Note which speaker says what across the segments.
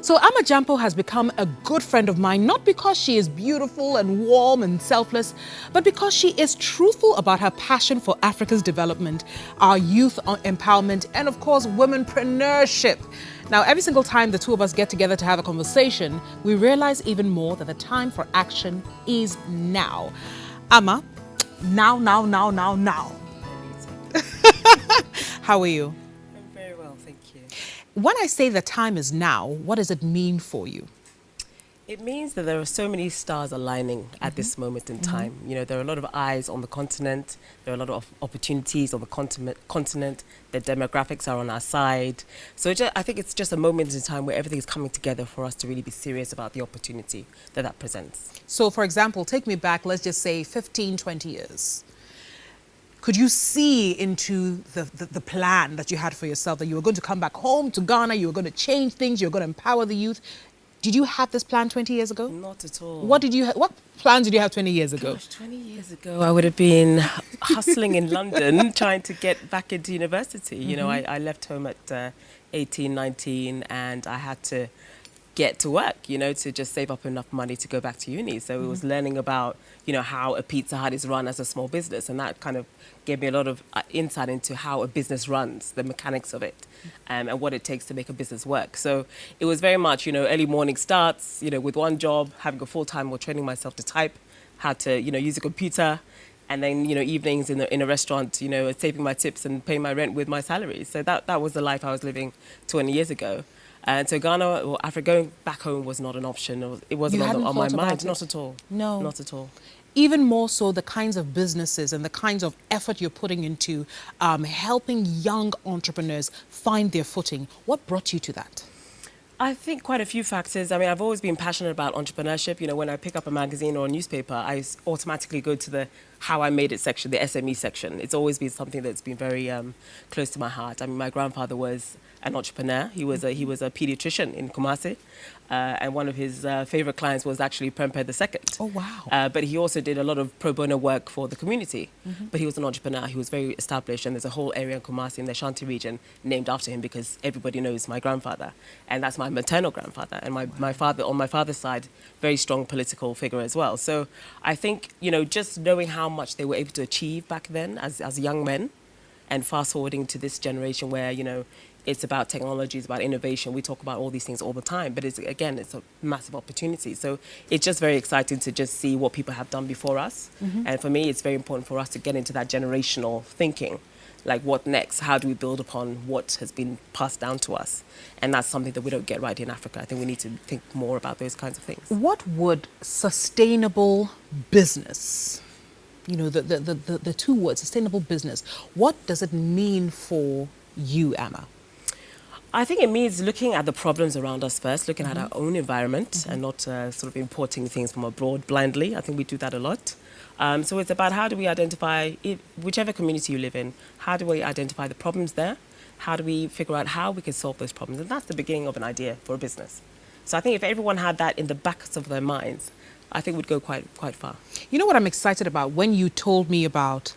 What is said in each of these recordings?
Speaker 1: So Amma GYAMPO has become a good friend of mine, not because she is beautiful and warm and selfless, but because she is truthful about her passion for Africa's development, our youth empowerment, and of course, womenpreneurship. Now, every single time the two of us get together to have a conversation, we realize even more that the time for action is now. Amma, now. How are you?
Speaker 2: I'm very well, thank you.
Speaker 1: When I say the time is now, what does it mean for you?
Speaker 2: It means that there are so many stars aligning at this moment in time. You know, there are a lot of eyes on the continent. There are a lot of opportunities on the continent. The demographics are on our side. So I think it's just a moment in time where everything is coming together for us to really be serious about the opportunity that presents.
Speaker 1: So, for example, take me back, let's just say 15, 20 years. Could you see into the plan that you had for yourself, that you were going to come back home to Ghana, you were going to change things, you were going to empower the youth? Did you have this plan 20 years ago?
Speaker 2: Not at all.
Speaker 1: What plans did you have 20 years ago?
Speaker 2: Gosh, 20 years ago, I would have been hustling in London, trying to get back into university. You know, I left home at 18, 19, and I had to get to work, you know, to just save up enough money to go back to uni. So it was learning about, you know, how a Pizza Hut is run as a small business. And that kind of gave me a lot of insight into how a business runs, the mechanics of it, and what it takes to make a business work. So it was very much, you know, early morning starts, you know, with one job, having a full-time or training myself to type, how to, you know, use a computer, and then, you know, evenings in a restaurant, you know, saving my tips and paying my rent with my salary. So that was the life I was living 20 years ago. And so Ghana or Africa, going back home was not an option. It wasn't on my mind. Not at all.
Speaker 1: No.
Speaker 2: Not at all.
Speaker 1: Even more so, the kinds of businesses and the kinds of effort you're putting into helping young entrepreneurs find their footing. What brought you to that?
Speaker 2: I think quite a few factors. I mean, I've always been passionate about entrepreneurship. You know, when I pick up a magazine or a newspaper, I automatically go to the how I made it section, the SME section. It's always been something that's been very close to my heart. I mean, my grandfather was an entrepreneur. He was a pediatrician in Kumasi, and one of his favorite clients was actually Prempeh II.
Speaker 1: Oh, wow.
Speaker 2: But he also did a lot of pro bono work for the community. But he was an entrepreneur. He was very established, and there's a whole area in Kumasi in the Ashanti region named after him because everybody knows my grandfather, and that's my maternal grandfather. And my father, on my father's side, very strong political figure as well. So I think, you know, just knowing how much they were able to achieve back then as young men, and fast forwarding to this generation where, you know, it's about technology, it's about innovation. We talk about all these things all the time, but it's a massive opportunity. So it's just very exciting to just see what people have done before us. And for me, it's very important for us to get into that generational thinking. Like, what next? How do we build upon what has been passed down to us? And that's something that we don't get right in Africa. I think we need to think more about those kinds of things.
Speaker 1: What would sustainable business, you know, the two words, sustainable business, what does it mean for you, Amma?
Speaker 2: I think it means looking at the problems around us first, looking at our own environment and not sort of importing things from abroad blindly. I think we do that a lot. So it's about how do we identify, whichever community you live in, how do we identify the problems there? How do we figure out how we can solve those problems? And that's the beginning of an idea for a business. So I think if everyone had that in the backs of their minds, I think we'd go quite far.
Speaker 1: You know what I'm excited about? When you told me about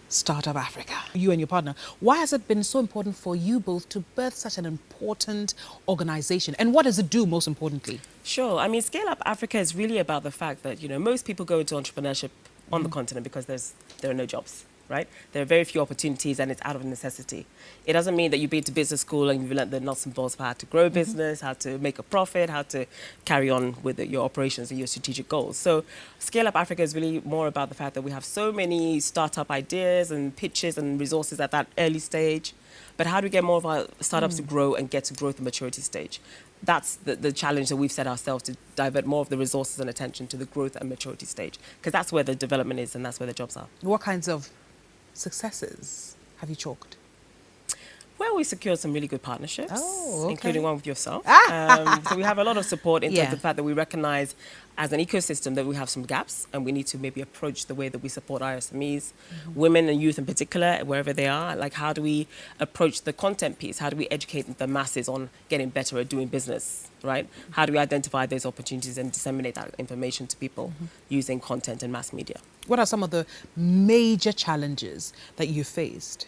Speaker 1: Startup Africa, you and your partner, why has it been so important for you both to birth such an important organization? And what does it do, most importantly?
Speaker 2: Sure. I mean, Scale Up Africa is really about the fact that, you know, most people go into entrepreneurship on the continent because there are no jobs, right? There are very few opportunities and it's out of necessity. It doesn't mean that you've been to business school and you've learned the nuts and bolts of how to grow a business, how to make a profit, how to carry on with your operations and your strategic goals. So Scale Up Africa is really more about the fact that we have so many startup ideas and pitches and resources at that early stage. But how do we get more of our startups to grow and get to growth and maturity stage? That's the challenge that we've set ourselves, to divert more of the resources and attention to the growth and maturity stage, because that's where the development is and that's where the jobs are.
Speaker 1: What kinds of successes have you chalked?
Speaker 2: Well, we secured some really good partnerships, including one with yourself. So we have a lot of support in terms of the fact that we recognize as an ecosystem that we have some gaps and we need to maybe approach the way that we support our SMEs, women and youth in particular, wherever they are. Like, how do we approach the content piece? How do we educate the masses on getting better at doing business, right? How do we identify those opportunities and disseminate that information to people using content and mass media?
Speaker 1: What are some of the major challenges that you faced?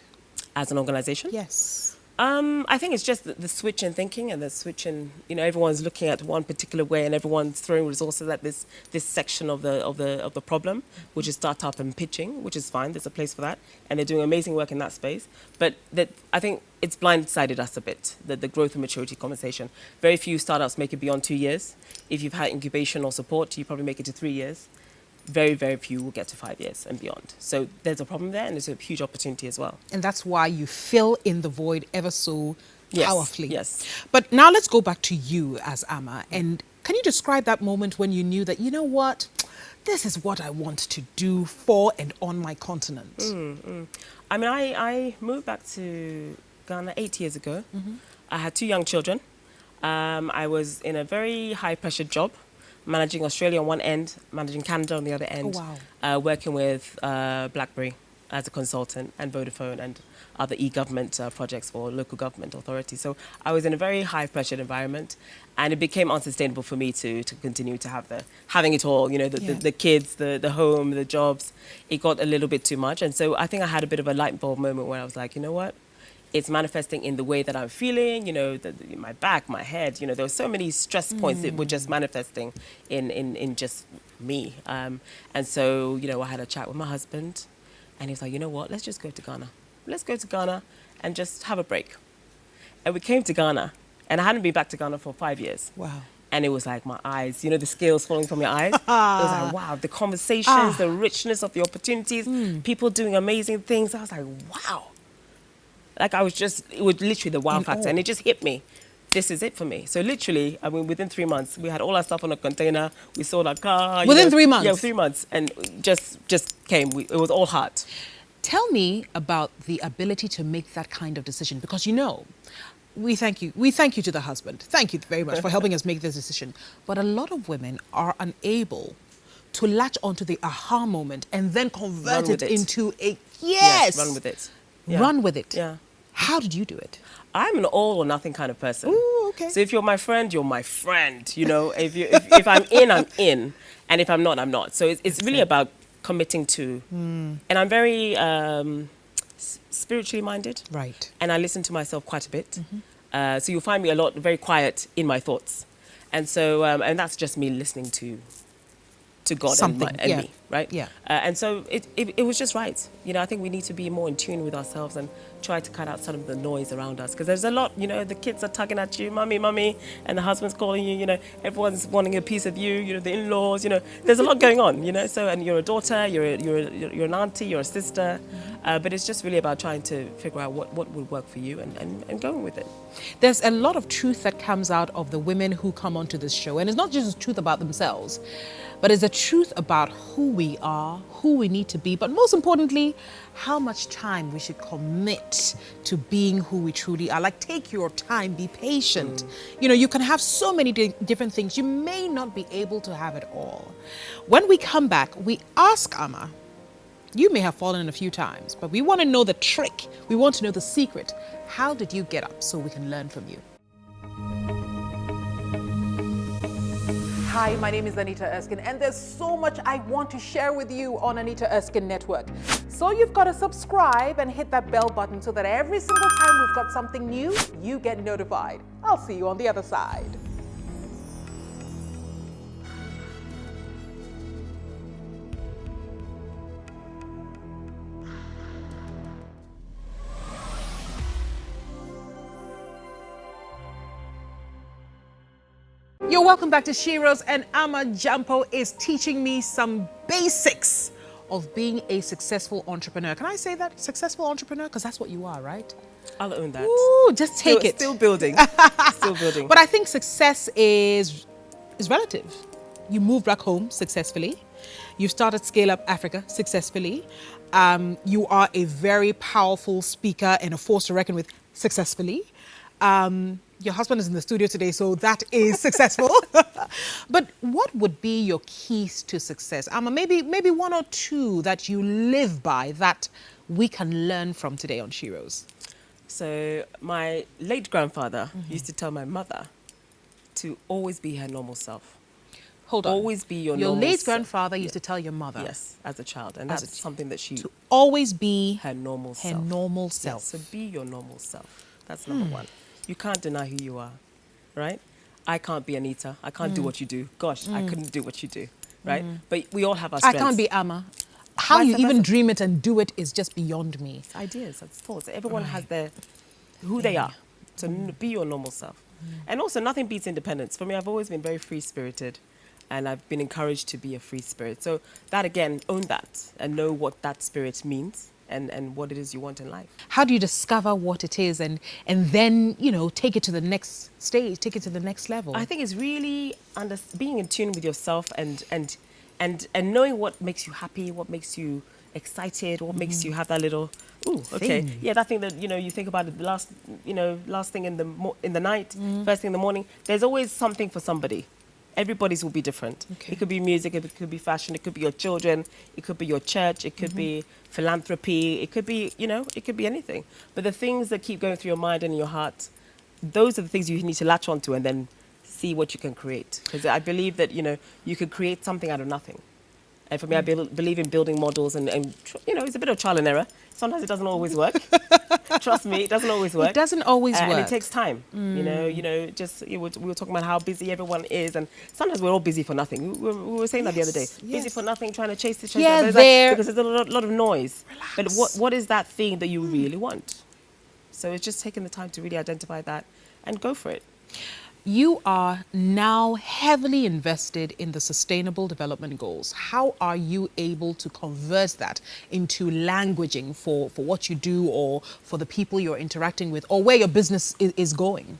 Speaker 2: As an organization?
Speaker 1: Yes.
Speaker 2: I think it's just the switch in thinking and the switch in, everyone's looking at one particular way and everyone's throwing resources at this section of the problem, which is startup and pitching, which is fine. There's a place for that, and they're doing amazing work in that space. But I think it's blindsided us a bit, the growth and maturity conversation. Very few startups make it beyond 2 years. If you've had incubation or support, you probably make it to 3 years. Very, very few will get to 5 years and beyond. So there's a problem there, and there's a huge opportunity as well.
Speaker 1: And that's why you fill in the void ever so powerfully.
Speaker 2: Yes.
Speaker 1: But now let's go back to you as Amma. And can you describe that moment when you knew that, you know what, this is what I want to do for and on my continent?
Speaker 2: I mean, I moved back to Ghana 8 years ago. I had 2 young children. I was in a very high-pressure job, managing Australia on one end, managing Canada on the other end, working with BlackBerry as a consultant and Vodafone and other e-government projects for local government authorities. So I was in a very high-pressured environment, and it became unsustainable for me to continue to have having it all, the kids, the home, the jobs. It got a little bit too much. And so I think I had a bit of a light bulb moment where I was like, you know what? It's manifesting in the way that I'm feeling, my back, my head, there were so many stress points that were just manifesting in just me. And so, I had a chat with my husband, and he was like, you know what, let's just go to Ghana. Let's go to Ghana and just have a break. And we came to Ghana, and I hadn't been back to Ghana for 5 years.
Speaker 1: Wow.
Speaker 2: And it was like my eyes, the scales falling from your eyes. It was like, wow, the conversations, the richness of the opportunities, people doing amazing things. I was like, wow. Like it was literally the wow factor, and it just hit me. This is it for me. So literally, I mean, within 3 months, we had all our stuff on a container. We sold our car.
Speaker 1: Within 3 months?
Speaker 2: Yeah, 3 months, and just came. It was all heart.
Speaker 1: Tell me about the ability to make that kind of decision, because we thank you. We thank you to the husband. Thank you very much for helping us make this decision. But a lot of women are unable to latch onto the aha moment and then convert it into a yes.
Speaker 2: Run with it.
Speaker 1: Yeah. Run with it.
Speaker 2: Yeah.
Speaker 1: How did you do it?
Speaker 2: I'm an all or nothing kind of person.
Speaker 1: Ooh, okay.
Speaker 2: So if you're my friend, you're my friend. If I'm in, I'm in, and if I'm not, I'm not. So it's really about committing to. And I'm very spiritually minded.
Speaker 1: Right.
Speaker 2: And I listen to myself quite a bit. So you'll find me a lot very quiet in my thoughts, and so and that's just me listening to God and me, right?
Speaker 1: Yeah.
Speaker 2: And so it was just right. I think we need to be more in tune with ourselves and try to cut out some of the noise around us, because there's a lot, the kids are tugging at you, mummy, and the husband's calling you, everyone's wanting a piece of you, the in-laws, there's a lot going on, so, and you're a daughter, you're an auntie, you're a sister, but it's just really about trying to figure out what would work for you and going with it.
Speaker 1: There's a lot of truth that comes out of the women who come onto this show, and it's not just the truth about themselves, but it's the truth about who we are, who we need to be, but most importantly, how much time we should commit to being who we truly are. Like, take your time, be patient. You can have so many different things. You may not be able to have it all. When we come back, we ask Amma, you may have fallen a few times, but we want to know the trick. We want to know the secret. How did you get up so we can learn from you? Hi, my name is Anita Erskine, and there's so much I want to share with you on Anita Erskine Network. So you've got to subscribe and hit that bell button so that every single time we've got something new, you get notified. I'll see you on the other side. You're welcome back to Shiros, and Amma GYAMPO is teaching me some basics of being a successful entrepreneur. Can I say that? Successful entrepreneur? Because that's what you are, right?
Speaker 2: I'll own that.
Speaker 1: Ooh, just take it.
Speaker 2: Still building. Still building.
Speaker 1: But I think success is relative. You moved back home successfully. You started Scale Up Africa successfully. You are a very powerful speaker and a force to reckon with successfully. Your husband is in the studio today, so that is successful. But what would be your keys to success? Amma, maybe one or two that you live by that we can learn from today on Shiros.
Speaker 2: So my late grandfather used to tell my mother to always be her normal self.
Speaker 1: Hold on.
Speaker 2: Always be your normal self.
Speaker 1: Your late grandfather used to tell your mother.
Speaker 2: Yes, as a child. And that's something that she...
Speaker 1: To always be...
Speaker 2: Her normal self.
Speaker 1: Her normal self.
Speaker 2: Yes, so be your normal self. That's number one. You can't deny who you are, right? I can't be Anita. I can't do what you do. Gosh, I couldn't do what you do, right? But we all have our
Speaker 1: I
Speaker 2: strengths.
Speaker 1: can't be Amma. How
Speaker 2: Vice
Speaker 1: you even
Speaker 2: versa.
Speaker 1: dream it and do it is just beyond me.
Speaker 2: It's ideas, it's thoughts. Everyone has their who they are. So be your normal self. And also, nothing beats independence. For me, I've always been very free-spirited, and I've been encouraged to be a free spirit. So that, again, own that and know what that spirit means and what it is you want in life.
Speaker 1: How do you discover what it is and then, take it to the next stage, take it to the next level?
Speaker 2: I think it's really being in tune with yourself and knowing what makes you happy, what makes you excited, what makes you have that little
Speaker 1: Thing.
Speaker 2: yeah, that thing that you think about it the last thing in the night, first thing in the morning. There's always something for somebody. Everybody's will be different.
Speaker 1: Okay.
Speaker 2: It could be music, it could be fashion, it could be your children, it could be your church, it could be philanthropy, it could be it could be anything. But the things that keep going through your mind and your heart, those are the things you need to latch onto and then see what you can create. Because I believe that you could create something out of nothing. And for me, I believe in building models and it's a bit of trial and error. Sometimes it doesn't always work. Trust me, it doesn't always work.
Speaker 1: It doesn't always work.
Speaker 2: And it takes time. We were talking about how busy everyone is, and sometimes we're all busy for nothing. We were saying that the other day. Busy for nothing, trying to chase this, chase that. But it's because there's a lot of noise.
Speaker 1: Relax.
Speaker 2: But what is that thing that you really want? So it's just taking the time to really identify that and go for it.
Speaker 1: You are now heavily invested in the Sustainable Development Goals. How are you able to convert that into languaging for what you do or for the people you're interacting with or where your business is going?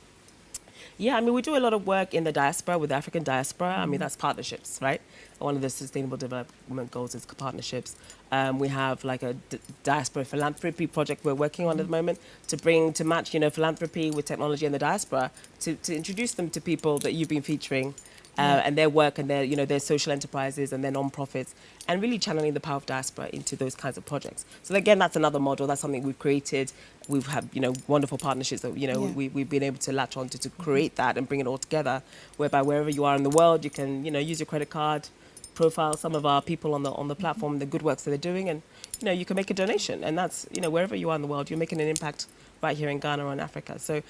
Speaker 2: Yeah, I mean, we do a lot of work in the diaspora, with the African diaspora. I mean, that's partnerships, right? One of the Sustainable Development Goals is partnerships. We have like a diaspora philanthropy project we're working on at the moment to match, philanthropy with technology in the diaspora, to introduce them to people that you've been featuring and their work and their social enterprises and their non-profits, and really channeling the power of diaspora into those kinds of projects. So again, that's another model. That's something we've created. We've had, wonderful partnerships that, we've been able to latch onto to create that and bring it all together, whereby wherever you are in the world, you can, use your credit card, profile some of our people on the platform, the good works that they're doing, and, you can make a donation. And that's, wherever you are in the world, you're making an impact right here in Ghana or in Africa. So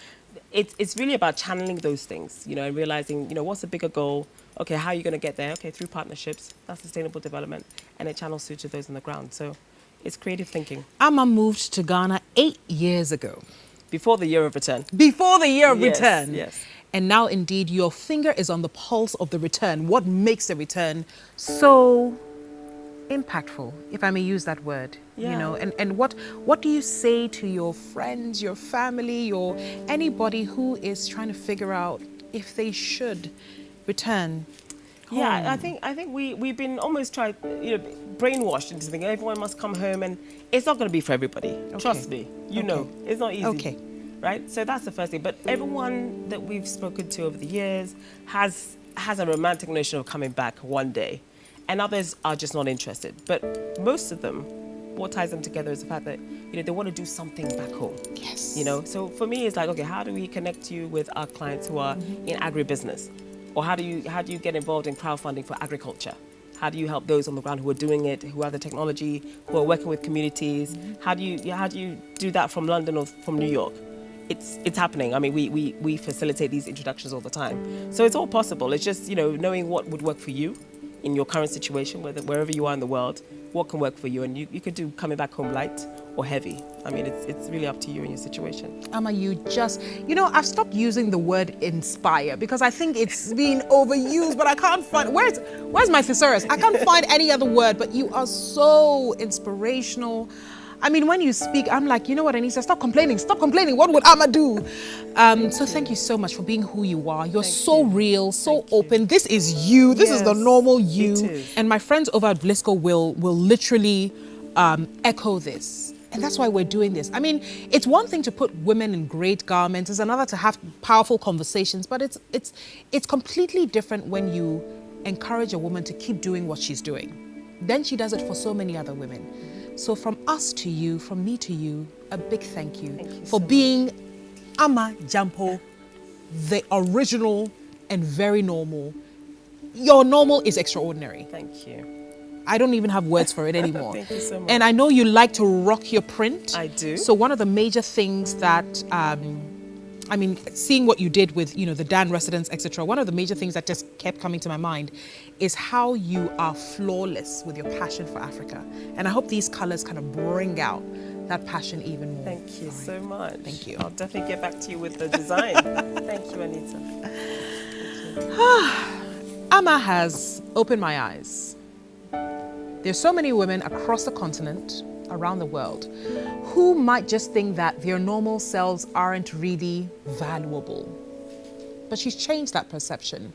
Speaker 2: it's really about channeling those things, and realizing, what's the bigger goal? Okay, how are you going to get there? Okay, through partnerships, that's sustainable development, and it channels through to those on the ground. So it's creative thinking.
Speaker 1: Amma moved to Ghana 8 years ago.
Speaker 2: Before the year of return.
Speaker 1: Before the year of return.
Speaker 2: Yes.
Speaker 1: And now, indeed, your finger is on the pulse of the return. What makes the return so impactful, if I may use that word?
Speaker 2: Yeah.
Speaker 1: And what do you say to your friends, your family, or anybody who is trying to figure out if they should return home?
Speaker 2: Yeah, I think we've been almost brainwashed into thinking everyone must come home, and it's not going to be for everybody. Okay. Trust me, it's not easy.
Speaker 1: Okay.
Speaker 2: Right? So that's the first thing. But everyone that we've spoken to over the years has a romantic notion of coming back one day, and others are just not interested. But most of them, what ties them together is the fact that they want to do something back home.
Speaker 1: Yes.
Speaker 2: So for me, it's like, okay, how do we connect you with our clients who are in agribusiness, or how do you get involved in crowdfunding for agriculture? How do you help those on the ground who are doing it, who have the technology, who are working with communities? How do you do that from London or from New York? It's happening. I mean, we facilitate these introductions all the time. So it's all possible. It's just, knowing what would work for you in your current situation, wherever you are in the world, what can work for you. And you could do coming back home light or heavy. I mean, it's really up to you and your situation.
Speaker 1: Amma, I've stopped using the word inspire because I think it's being overused, but I can't find, where's my thesaurus? I can't find any other word, but you are so inspirational. I mean, when you speak, I'm like, you know what, Anissa, stop complaining. What would Amma do? So thank you so much for being who you are. You're so real, so open. This is you. This is the normal you. And my friends over at Blisco will literally echo this. And that's why we're doing this. I mean, it's one thing to put women in great garments. It's another to have powerful conversations. But it's completely different when you encourage a woman to keep doing what she's doing. Then she does it for so many other women. So from us to you, from me to you, a big thank you for being Amma GYAMPO, the original and very normal. Your normal is extraordinary.
Speaker 2: Thank you.
Speaker 1: I don't even have words for it anymore.
Speaker 2: Thank you so much.
Speaker 1: And I know you like to rock your print.
Speaker 2: I do.
Speaker 1: So one of the major things that, I mean, seeing what you did with, you know, the Dan residents, etc., one of the major things that just kept coming to my mind is how you are flawless with your passion for Africa. And I hope these colors kind of bring out that passion even more.
Speaker 2: Thank you so much.
Speaker 1: Thank you.
Speaker 2: I'll definitely get back to you with the design. Thank you, Anita.
Speaker 1: Amma has opened my eyes. There's so many women across the continent, around the world, who might just think that their normal selves aren't really valuable. But she's changed that perception.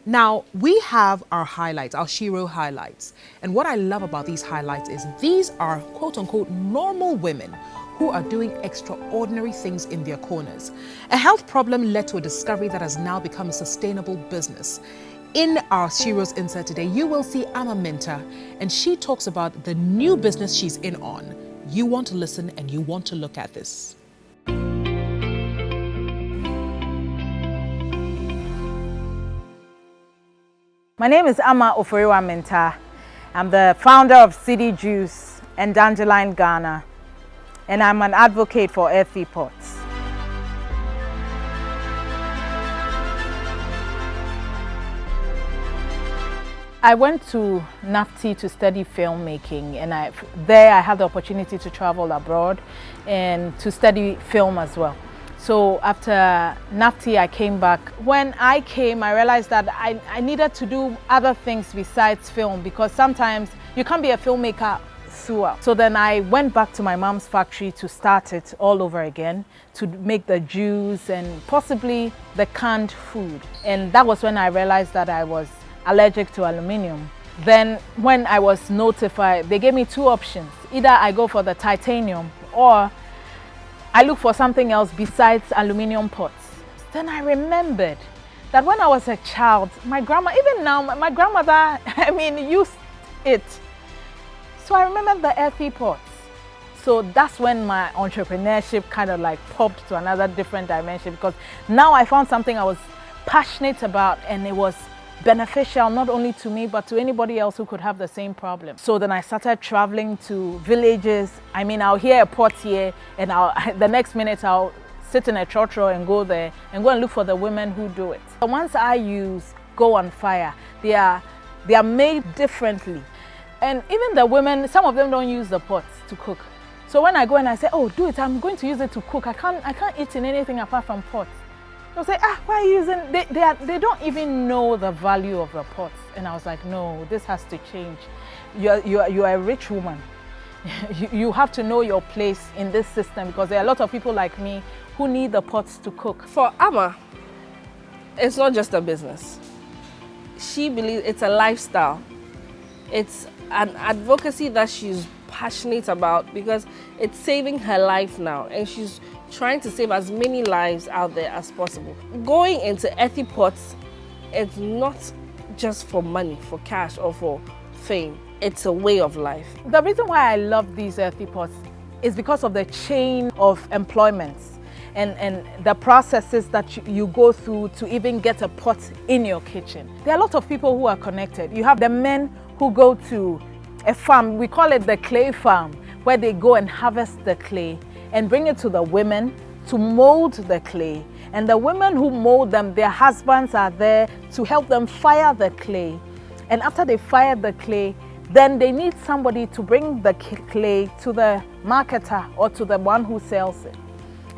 Speaker 1: Now, we have our highlights, our Shiro highlights. And what I love about these highlights is these are quote unquote normal women who are doing extraordinary things in their corners. A health problem led to a discovery that has now become a sustainable business. In our Shiro's Insert today, you will see Amma Minta, and she talks about the new business she's in on. You want to listen and you want to look at this.
Speaker 3: My name is Amma Minta. I'm the founder of City Juice and Dandelion Ghana, and I'm an advocate for earthy pots. I went to NAFTI to study filmmaking, and there I had the opportunity to travel abroad and to study film as well. So after NAFTI, I came back. When I came, I realized that I needed to do other things besides film, because sometimes you can't be a filmmaker throughout. So then I went back to my mom's factory to start it all over again, to make the juice and possibly the canned food. And that was when I realized that I was allergic to aluminium. Then when I was notified, they gave me two options. Either I go for the titanium or I look for something else besides aluminium pots. Then I remembered that when I was a child, my grandma, even now, my grandmother, used it. So I remembered the earthy pots. So that's when my entrepreneurship kind of like popped to another different dimension, because now I found something I was passionate about, and it was beneficial not only to me but to anybody else who could have the same problem. So then I started traveling to villages. I'll hear a pot here, and the next minute I'll sit in a trotro and go there and go and look for the women who do it. The ones I use go on fire. They are made differently, and even the women, some of them don't use the pots to cook. So when I go and I say, oh, do it, I'm going to use it to cook, I can't eat in anything apart from pots. They'll say, why are you using, they don't even know the value of the pots. And I was like, no, this has to change. You're a rich woman. You have to know your place in this system, because there are a lot of people like me who need the pots to cook.
Speaker 4: For Amma, it's not just a business. She believes it's a lifestyle. It's an advocacy that she's passionate about, because it's saving her life now, and she's trying to save as many lives out there as possible. Going into earthy pots, it's not just for money, for cash or for fame. It's a way of life.
Speaker 3: The reason why I love these earthy pots is because of the chain of employments and the processes that you go through to even get a pot in your kitchen. There are a lot of people who are connected. You have the men who go to a farm, we call it the clay farm, where they go and harvest the clay and bring it to the women to mold the clay. And the women who mold them, their husbands are there to help them fire the clay. And after they fire the clay, then they need somebody to bring the clay to the marketer or to the one who sells it.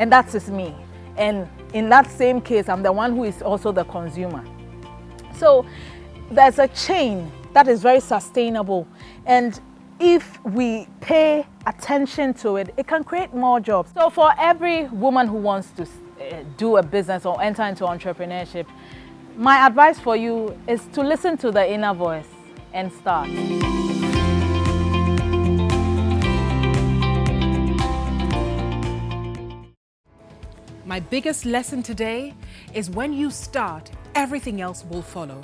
Speaker 3: And that is me. And in that same case, I'm the one who is also the consumer. So there's a chain that is very sustainable. And if we pay attention to it, it can create more jobs. So for every woman who wants to do a business or enter into entrepreneurship, my advice for you is to listen to the inner voice and start.
Speaker 1: My biggest lesson today is when you start, everything else will follow.